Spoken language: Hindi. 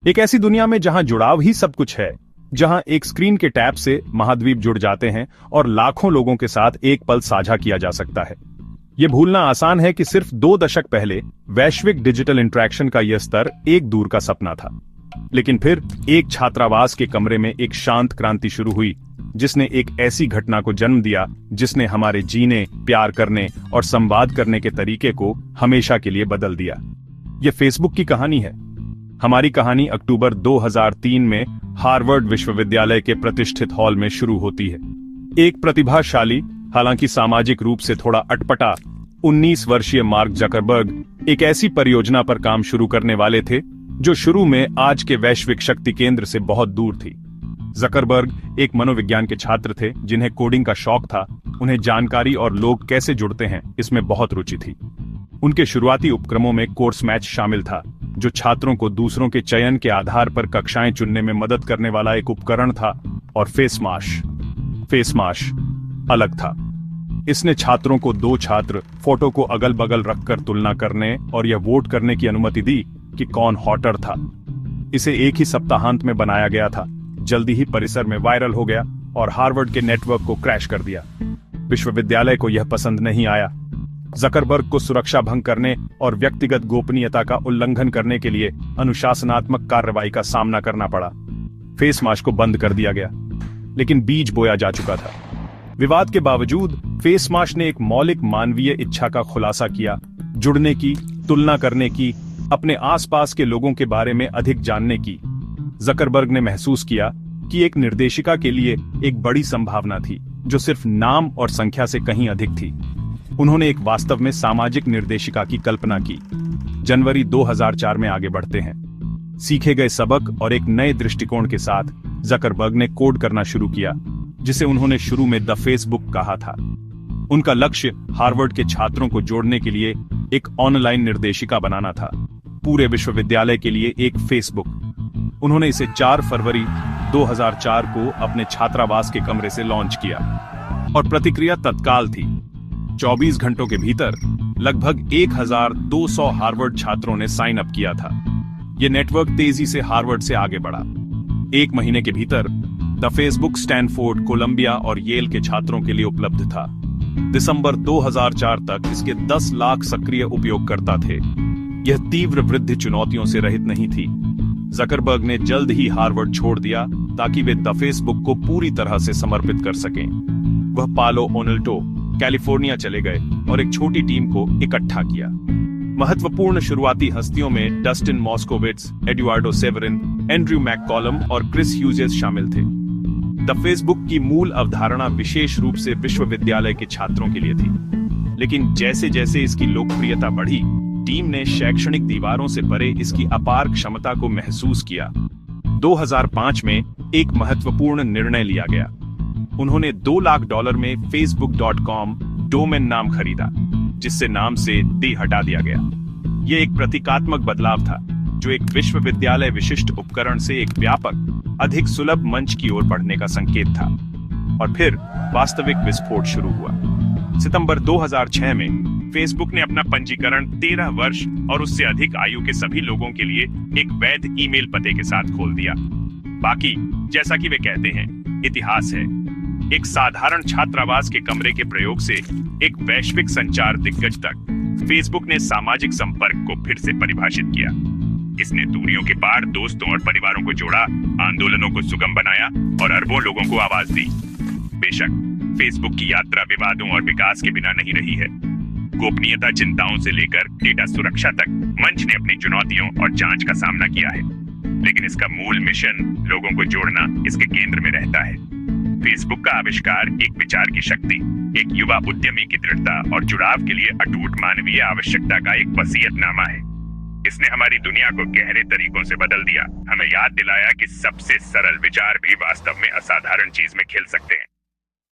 एक ऐसी दुनिया में जहां जुड़ाव ही सब कुछ है, जहां एक स्क्रीन के टैप से महाद्वीप जुड़ जाते हैं और लाखों लोगों के साथ एक पल साझा किया जा सकता है। यह भूलना आसान है कि सिर्फ 2 दशक पहले वैश्विक डिजिटल इंटरेक्शन का यह स्तर एक दूर का सपना था। लेकिन फिर एक छात्रावास के कमरे में एक शांत क्रांति शुरू हुई, जिसने एक ऐसी घटना को जन्म दिया जिसने हमारे जीने, प्यार करने और संवाद करने के तरीके को हमेशा के लिए बदल दिया। यह फेसबुक की कहानी है। हमारी कहानी अक्टूबर 2003 में हार्वर्ड विश्वविद्यालय के प्रतिष्ठित हॉल में शुरू होती है। एक प्रतिभाशाली, हालांकि सामाजिक रूप से थोड़ा अटपटा 19 वर्षीय मार्क जकरबर्ग एक ऐसी परियोजना पर काम शुरू करने वाले थे जो शुरू में आज के वैश्विक शक्ति केंद्र से बहुत दूर थी। जकरबर्ग एक मनोविज्ञान के छात्र थे जिन्हें कोडिंग का शौक था। उन्हें जानकारी और लोग कैसे जुड़ते हैं इसमें बहुत रुचि थी। उनके शुरुआती उपक्रमों में कोर्स मैच शामिल था, जो छात्रों को दूसरों के चयन के आधार पर कक्षाएं चुनने में मदद करने वाला एक उपकरण था। और फेसमाश अलग था। इसने छात्रों को 2 छात्र फोटो को अगल बगल रखकर तुलना करने और यह वोट करने की अनुमति दी कि कौन हॉटर था। इसे एक ही सप्ताहांत में बनाया गया था, जल्दी ही परिसर में वायरल हो गया और हार्वर्ड के नेटवर्क को क्रैश कर दिया। विश्वविद्यालय को यह पसंद नहीं आया। जकरबर्ग को सुरक्षा भंग करने और व्यक्तिगत गोपनीयता का उल्लंघन करने के लिए अनुशासनात्मक कार्रवाई का सामना करना पड़ा। फेसमाश को बंद कर दिया गया, लेकिन बीज बोया जा चुका था। विवाद के बावजूद फेसमाश ने एक मौलिक मानवीय इच्छा का खुलासा किया, जुड़ने की, तुलना करने की, अपने आसपास के लोगों के बारे में अधिक जानने की। जकरबर्ग ने महसूस किया कि एक निर्देशिका के लिए एक बड़ी संभावना थी, जो सिर्फ नाम और संख्या से कहीं अधिक थी। उन्होंने एक वास्तव में सामाजिक निर्देशिका की कल्पना की। जनवरी 2004 में आगे बढ़ते हैं। सीखे गए सबक और एक नए दृष्टिकोण के साथ जकरबर्ग ने कोड करना शुरू किया, जिसे उन्होंने शुरू में द फेसबुक कहा था। उनका लक्ष्य हार्वर्ड के छात्रों को जोड़ने के लिए एक ऑनलाइन निर्देशिका बनाना था, पूरे विश्वविद्यालय के लिए एक फेसबुक। उन्होंने इसे 4 फरवरी 2004 को अपने छात्रावास के कमरे से लॉन्च किया और प्रतिक्रिया तत्काल थी। 24 घंटों के भीतर लगभग 1200 हार्वर्ड छात्रों ने साइन अप किया था। यह नेटवर्क तेजी से हार्वर्ड से आगे बढ़ा। 1 महीने के भीतर द फेसबुक स्टैनफोर्ड, कोलंबिया और येल के छात्रों के लिए उपलब्ध था। दिसंबर 2004 तक इसके 10 लाख सक्रिय उपयोगकर्ता थे। यह तीव्र वृद्धि चुनौतियों से रहित नहीं थी। जकरबर्ग ने जल्द ही हार्वर्ड छोड़ दिया ताकि वे द फेसबुक को पूरी तरह से समर्पित कर सकें। वह पालो ओनल्टो, कैलिफोर्निया चले गए और एक छोटी टीम को इकट्ठा किया। महत्वपूर्ण शुरुआती हस्तियों में Dustin Moskovitz, Eduardo Saverin, Andrew McCollum और क्रिस ह्यूजेस शामिल थे। द फेसबुक की मूल अवधारणा विशेष रूप से विश्वविद्यालय के छात्रों के लिए थी, लेकिन जैसे जैसे इसकी लोकप्रियता बढ़ी, टीम ने शैक्षणिक दीवारों से परे इसकी अपार क्षमता को महसूस किया। 2005 में एक महत्वपूर्ण निर्णय लिया गया। उन्होंने $2 लाख में facebook.com डोमेन नाम खरीदा, जिससे नाम से द हटा दिया गया। यह एक प्रतीकात्मक बदलाव था, जो एक विश्वविद्यालय विशिष्ट उपकरण से एक व्यापक, अधिक सुलभ मंच की ओर बढ़ने का संकेत था। और फिर वास्तविक विस्फोट शुरू हुआ। सितंबर 2006 में फेसबुक ने अपना पंजीकरण 13 वर्ष और उससे अधिक आयु के सभी लोगों के लिए एक वैध ईमेल पते के साथ खोल दिया। बाकी, जैसा कि वे कहते हैं, इतिहास है। एक साधारण छात्रावास के कमरे के प्रयोग से एक वैश्विक संचार दिग्गज तक, फेसबुक ने सामाजिक संपर्क को फिर से परिभाषित किया। इसने दूरियों के पार दोस्तों और परिवारों को जोड़ा, आंदोलनों को सुगम बनाया और अरबों लोगों को आवाज दी। बेशक फेसबुक की यात्रा विवादों और विकास के बिना नहीं रही है। गोपनीयता चिंताओं से लेकर डेटा सुरक्षा तक मंच ने अपनी चुनौतियों और जांच का सामना किया है, लेकिन इसका मूल मिशन, लोगों को जोड़ना, इसके केंद्र में रहता है। फेसबुक का आविष्कार एक विचार की शक्ति, एक युवा उद्यमी की दृढ़ता और जुड़ाव के लिए अटूट मानवीय आवश्यकता का एक वसीयतनामा है। इसने हमारी दुनिया को गहरे तरीकों से बदल दिया, हमें याद दिलाया कि सबसे सरल विचार भी वास्तव में असाधारण चीज में खिल सकते हैं।